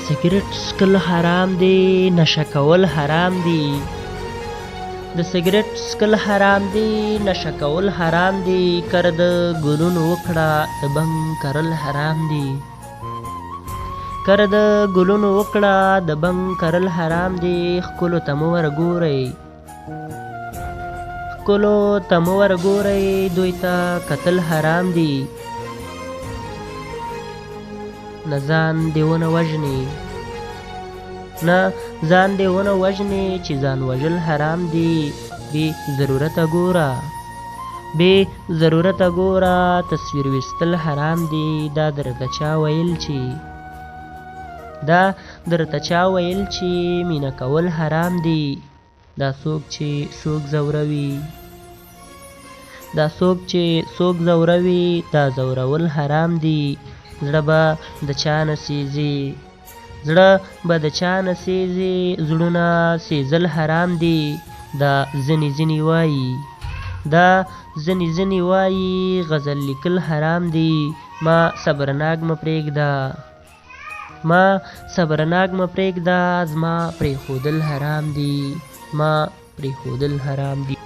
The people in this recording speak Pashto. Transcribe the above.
سګرټ څکل حرام دی، نشه کول حرام دی. د سګرټ څکل حرام دی، نشه کول حرام دی. کر د ګلونو وکړه د بنګ کرل حرام دی. کر د ګلونو وکړه د بنګ کرل حرام دی. ښکلو ته مو ورګورئ، ښکلو ته مو ورګورئ، دوی ته کتل حرام دی. نه ځان دې ونه وژنې، نه ځان دې ونه وژنې چې ځان وژل حرام دی. بې ضرورته ګوره، بې ضرورته ګوره، تصویر ویستل حرام دی. دا درته چا ویل چې مینه کول حرام دی. دا څوک چې څوک ځوروي، دا څوک چې څوک ځوروي، دا ځورول حرام دی. زړه به د چا نسیزي، زړه به د چا نسیزي، زړونه سیزل حرام دی. دا ځنې ځنې وایي، دا ځنې ځنې وایي، غزل لیکل حرام دی. ما صبرناک مه پرېږده، ما صبرناک مه پرېږده، زما پرېښودل حرام دی، ما پرېښودل حرام دی.